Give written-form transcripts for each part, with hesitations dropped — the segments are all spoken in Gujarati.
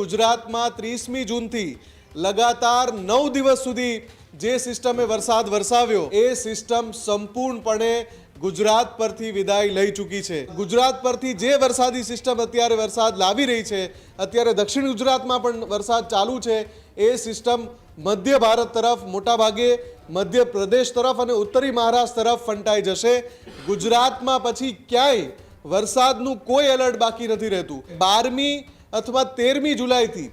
ગુજરાતમાં 30મી જૂનથી લગાતાર 9 દિવસ સુધી જે સિસ્ટમે વરસાદ વરસાવ્યો એ સિસ્ટમ સંપૂર્ણપણે ગુજરાત પરથી વિદાય લઈ ચૂકી છે। ગુજરાત પરથી જે વરસાદી સિસ્ટમ અત્યારે વરસાદ લાવી રહી છે, અત્યારે દક્ષિણ ગુજરાતમાં પણ વરસાદ ચાલુ છે, એ સિસ્ટમ મધ્ય ભારત તરફ, મોટાભાગે મધ્ય પ્રદેશ તરફ અને ઉત્તરી મહારાષ્ટ્ર તરફ ફંટાઈ જશે। ગુજરાતમાં પછી ક્યાંય વરસાદનું કોઈ એલર્ટ બાકી નથી રહેતું। 12મી અથવા 13મી જુલાઈથી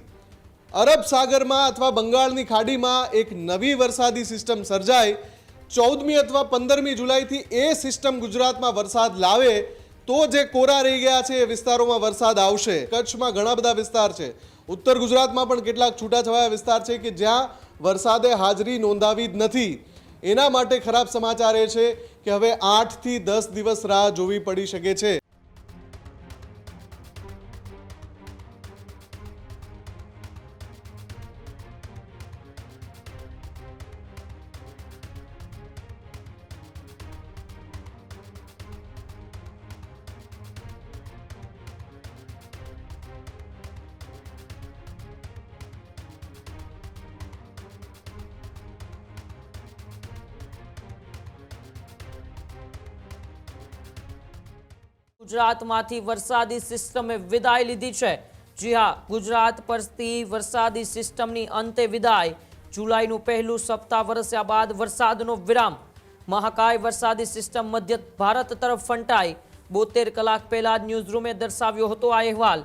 અરબ સાગરમાં અથવા બંગાળની ખાડીમાં એક નવી વરસાદી સિસ્ટમ સર્જાય, 14મી અથવા 15મી જુલાઈથી એ સિસ્ટમ ગુજરાતમાં વરસાદ લાવે તો જે કોરા રહી ગયા છે એ વિસ્તારોમાં વરસાદ આવશે। કચ્છમાં ઘણા બધા વિસ્તાર છે, ઉત્તર ગુજરાતમાં પણ કેટલાક છૂટાછવાયા વિસ્તાર છે કે જ્યાં વરસાદે હાજરી નોંધાવી જ નથી। એના માટે ખરાબ સમાચાર એ છે કે હવે 8 થી 10 દિવસ રાહ જોવી પડી શકે છે। ગુજરાતમાંથી વરસાદી સિસ્ટમે વિદાય લીધી છે। જી હા, ગુજરાત પરથી વરસાદી સિસ્ટમની અંતે વિદાય। જુલાઈનું પહેલું સપ્તાહ વરસ્યા બાદ વરસાદનો વિરામ। મહાકાય વરસાદી સિસ્ટમ મધ્ય ભારત તરફ ફંટાઈ। 72 કલાક પહેલા ન્યૂઝરૂમે દર્શાવ્યો હતો આ અહેવાલ।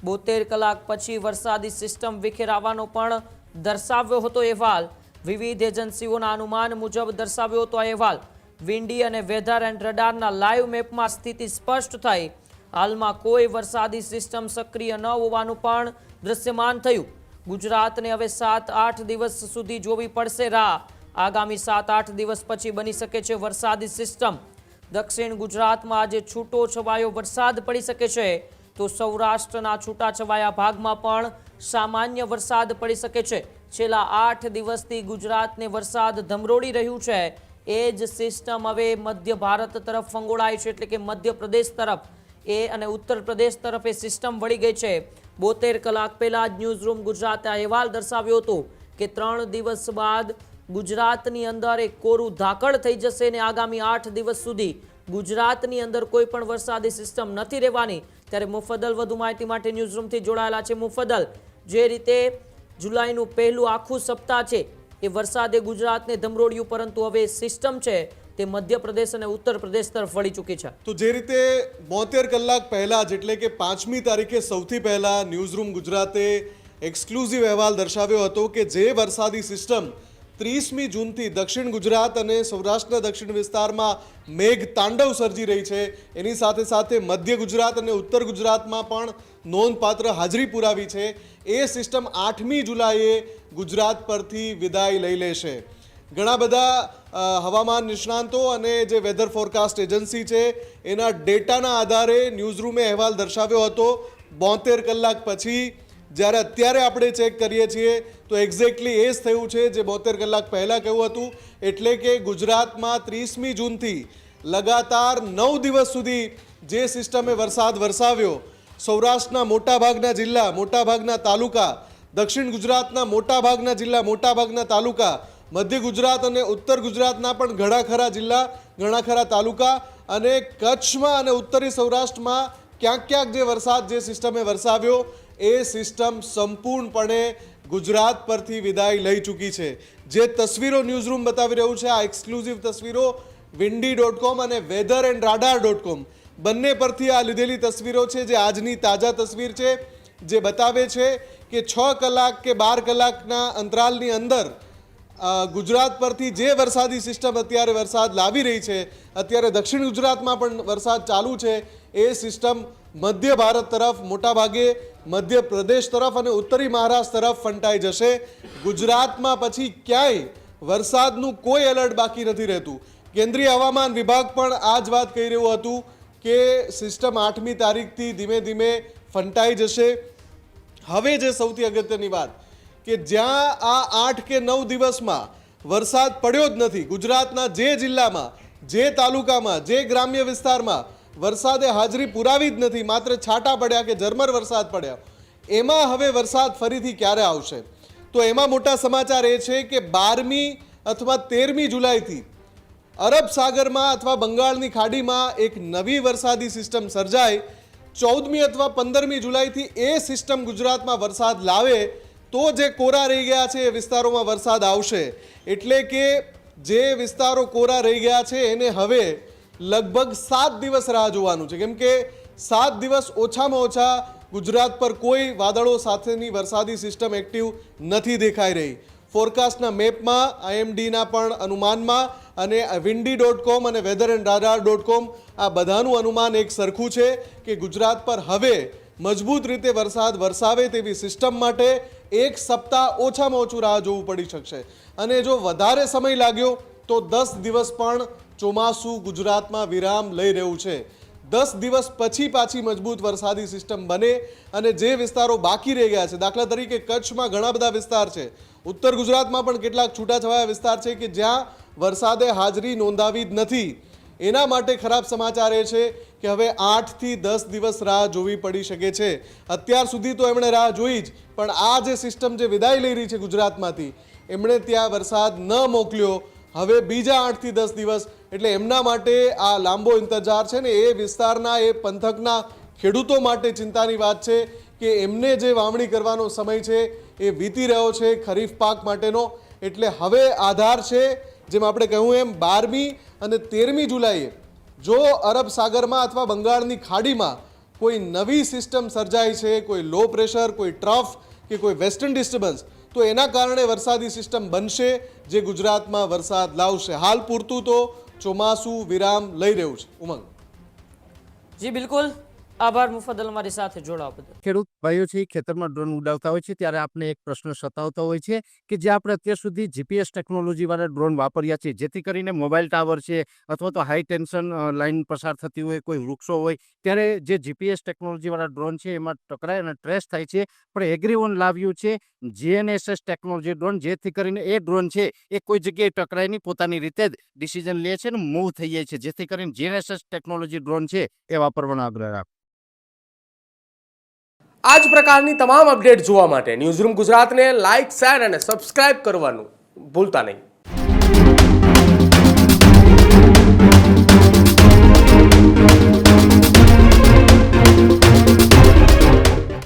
72 કલાક પછી વરસાદી સિસ્ટમ વિખેરાવાનો પણ દર્શાવ્યો હતો અહેવાલ। વિવિધ એજન્સીઓના અનુમાન મુજબ દર્શાવ્યો હતો આ અહેવાલ। વિન્ડી અને વેધર એન્ડ રડારના લાઈવ મેપમાં સ્થિતિ સ્પષ્ટ થઈ। હાલમાં કોઈ વરસાદી સિસ્ટમ સક્રિય ન હોવાનું પણ દ્રશ્યમાન થયું। ગુજરાતને હવે 7-8 દિવસ સુધી જોવી પડશે રાહ। આગામી 7-8 દિવસ પછી બની શકે છે વરસાદી સિસ્ટમ। દક્ષિણ ગુજરાતમાં આજે છૂટો છવાયો વરસાદ પડી શકે છે, તો સૌરાષ્ટ્રના છૂટાછવાયા ભાગમાં પણ સામાન્ય વરસાદ પડી શકે છે। છેલ્લા 8 દિવસથી ગુજરાતને વરસાદ ધમરોડી રહ્યું છે। એ જ સિસ્ટમ હવે મધ્ય ભારત તરફ ફંગોળાય છે, એટલે કે મધ્ય પ્રદેશ તરફ અને ઉત્તર પ્રદેશ તરફ એ સિસ્ટમ વળી ગઈ છે। 72 કલાક પહેલા જ ન્યૂઝરૂમ ગુજરાતે અહેવાલ દર્શાવ્યો હતો કે 3 દિવસ બાદ ગુજરાતની અંદર એક કોરું ધાકડ થઈ જશે અને આગામી 8 દિવસ સુધી ગુજરાતની અંદર કોઈ પણ વરસાદી સિસ્ટમ નથી રહેવાની। ત્યારે મુફદ્દલ વધુ માહિતી માટે ન્યૂઝરૂમથી જોડાયેલા છે। મુફદ્દલ, જે રીતે જુલાઈનું પહેલું આખું સપ્તાહ છે એ વરસાદે ગુજરાતને ધમરોડ્યું, પરંતુ હવે સિસ્ટમ છે તે મધ્યપ્રદેશ અને ઉત્તર પ્રદેશ તરફ વળી ચૂકી છે। તો જે રીતે 72 કલાક પહેલા જ એટલે કે 5મી તારીખે સૌથી પહેલા ન્યૂઝરૂમ ગુજરાતે એક્સક્લુઝિવ અહેવાલ દર્શાવ્યો હતો કે જે વરસાદી સિસ્ટમ 30મી જૂનથી દક્ષિણ ગુજરાત અને સૌરાષ્ટ્રના દક્ષિણ વિસ્તારમાં મેઘ તાંડવ સર્જી રહી છે, એની સાથે સાથે મધ્ય ગુજરાત અને ઉત્તર ગુજરાતમાં પણ નોંધપાત્ર હાજરી પુરાવી છે, એ સિસ્ટમ 8મી જુલાઈએ ગુજરાત પરથી વિદાય લઈ લેશે। ઘણા બધા હવામાન નિષ્ણાંતો અને જે વેધર ફોરકાસ્ટ એજન્સી છે એના ડેટાના આધારે ન્યૂઝરૂમે અહેવાલ દર્શાવ્યો હતો 72 કલાક પછી। જ્યારે અત્યારે આપણે ચેક કરીએ છીએ તો એક્ઝેક્ટલી એ જ થયું છે જે 72 કલાક પહેલાં કહ્યું હતું, એટલે કે ગુજરાતમાં 30મી જૂનથી લગાતાર 9 દિવસ સુધી જે સિસ્ટમે વરસાદ વરસાવ્યો, સૌરાષ્ટ્રના મોટાભાગના જિલ્લા, મોટાભાગના તાલુકા, દક્ષિણ ગુજરાતના મોટાભાગના જિલ્લા, મોટાભાગના તાલુકા, મધ્ય ગુજરાત અને ઉત્તર ગુજરાતના પણ ઘણા ખરા જિલ્લા, ઘણા ખરા તાલુકા અને કચ્છમાં અને ઉત્તરી સૌરાષ્ટ્રમાં ક્યાંક ક્યાંક જે વરસાદ જે સિસ્ટમે વરસાવ્યો એ સિસ્ટમ સંપૂર્ણપણે ગુજરાત પરથી વિદાય લઈ ચૂકી છે। જે તસવીરો ન્યૂઝરૂમ બતાવી રહ્યું છે, આ એક્સક્લુઝિવ તસવીરો windy.com અને weather and radar.com બંને પરથી આ લીધેલી તસવીરો છે, જે આજની તાજા તસવીર છે, જે બતાવે છે કે 6 કલાક કે 12 કલાકના અંતરાલની અંદર ગુજરાત પરથી જે વરસાદી સિસ્ટમ અત્યારે વરસાદ લાવી રહી છે, અત્યારે દક્ષિણ ગુજરાતમાં પણ વરસાદ ચાલુ છે, એ સિસ્ટમ મધ્ય ભારત તરફ, મોટાભાગે મધ્ય પ્રદેશ તરફ અને ઉત્તરી મહારાષ્ટ્ર તરફ ફંટાઈ જશે। ગુજરાતમાં પછી ક્યાંય વરસાદનું કોઈ એલર્ટ બાકી નથી રહેતું। કેન્દ્રીય હવામાન વિભાગ પણ આ જ વાત કહી રહ્યું હતું કે સિસ્ટમ 8મી તારીખથી ધીમે ધીમે ફંટાઈ જશે। હવે જે સૌથી અગત્યની વાત કે જ્યાં આ 8 કે 9 દિવસમાં વરસાદ પડ્યો જ નથી, ગુજરાતના જે જિલ્લામાં, જે તાલુકામાં, જે ગ્રામ્ય વિસ્તારમાં વરસાદે હાજરી પુરાવી જ નથી, માત્ર છાંટા પડ્યા કે ઝરમર વરસાદ પડ્યા, એમાં હવે વરસાદ ફરીથી ક્યારે આવશે? તો એમાં મોટા સમાચાર એ છે કે 12મી અથવા 13મી જુલાઈથી અરબ સાગરમાં અથવા બંગાળની ખાડીમાં એક નવી વરસાદી સિસ્ટમ સર્જાય, 14મી અથવા 15મી જુલાઈથી એ સિસ્ટમ ગુજરાતમાં વરસાદ લાવે તો જે કોરા રહી ગયા છે એ વિસ્તારોમાં વરસાદ આવશે. એટલે કે જે વિસ્તારો કોરા રહી ગયા છે એને હવે લગભગ 7 દિવસ રાહ જોવાનું છે, કેમ કે 7 દિવસ ઓછામાં ઓછા ગુજરાત પર કોઈ વાદળો સાથેની વરસાદી સિસ્ટમ એક્ટિવ નથી દેખાઈ રહી. ફોરકાસ્ટના મેપમાં, આઈએમડીના પણ અનુમાનમાં અને windy.com અને weatherandradar.com આ બધાનું અનુમાન એક સરખું છે કે ગુજરાત પર હવે મજબૂત રીતે વરસાદ વરસાવે તેવી સિસ્ટમ માટે 1 સપ્તાહ ઓછામાં ઓછું રાહ જોવું પડી શકશે. અને જો વધારે સમય લાગ્યો તો 10 દિવસ પણ ચોમાસું ગુજરાતમાં વિરામ લઈ રહ્યું છે. 10 દિવસ પછી પાછી મજબૂત વરસાદી સિસ્ટમ બને અને જે વિસ્તારો બાકી રહી ગયા છે, દાખલા તરીકે કચ્છમાં ઘણા બધા વિસ્તાર છે, ઉત્તર ગુજરાતમાં પણ કેટલાક છૂટાછવાયા વિસ્તાર છે કે જ્યાં વરસાદે હાજરી નોંધાવી જ નથી. એના માટે ખરાબ સમાચાર એ છે કે હવે 8 થી 10 દિવસ રાહ જોવી પડી શકે છે. અત્યાર સુધી તો એમણે રાહ જોઈ જ, પણ આ જે સિસ્ટમ જે વિદાય લઈ રહી છે ગુજરાતમાંથી, એમણે ત્યાં વરસાદ ન મોકલ્યો. હવે બીજા 8 થી 10 દિવસ એટલે એમના માટે આ લાંબો ઇંતજાર છે ને એ વિસ્તારના એ પંથકના ખેડૂતો માટે ચિંતાની વાત છે કે એમને જે વાવણી કરવાનો સમય છે એ વીતી રહ્યો છે ખરીફ પાક માટેનો. એટલે હવે આધાર છે, જેમ આપણે કહ્યું એમ 12મી અને 13મી જુલાઈએ જો અરબ સાગરમાં અથવા બંગાળની ખાડીમાં કોઈ નવી સિસ્ટમ સર્જાય છે, કોઈ લો પ્રેશર, કોઈ ટ્રફ કે કોઈ વેસ્ટર્ન ડિસ્ટર્બન્સ, તો એના કારણે વરસાદી સિસ્ટમ બનશે જે ગુજરાતમાં વરસાદ લાવશે. હાલ પૂરતું તો ચોમાસું વિરામ લઈ રહ્યું છે. ઉમંગ. જી બિલકુલ, આભાર મુફદ્દલ અમારી સાથે જોડાવા બદલ. ખેડૂત ભાઈઓ છે ખેતરમાં ડ્રોન ઉડાવતા હોય છે ત્યારે આપણે એક પ્રશ્ન સતાવતો હોય છે કે જે આપણે અત્યાર સુધી જીપીએસ ટેકનોલોજી વાળા ડ્રોન વાપર્યા છે, જેથી કરીને મોબાઈલ ટાવર છે અથવા તો હાઈ ટેન્શન લાઈન પસાર થતી હોય, કોઈ વૃક્ષો હોય, ત્યારે જે જીપીએસ ટેકનોલોજી વાળા ડ્રોન છે એમાં ટકરાય અને ટ્રેસ થાય છે. પણ એગ્રીવન લાવ્યું છે જીએનએસએસ ટેકનોલોજી ડ્રોન, જેથી કરીને એ ડ્રોન છે એ કોઈ જગ્યાએ ટકરાય નહીં, પોતાની રીતે જ ડિસિઝન લે છે અને મૂવ થઈ જાય છે, જેથી કરીને જીએનએસએસ ટેકનોલોજી ડ્રોન છે એ વાપરવાનો આગ્રહ રાખો. આ જ પ્રકારની તમામ અપડેટ જોવા માટે ન્યૂઝરૂમ ગુજરાતને લાઇક, શેર અને સબસ્ક્રાઇબ કરવાનું ભૂલતા નહીં.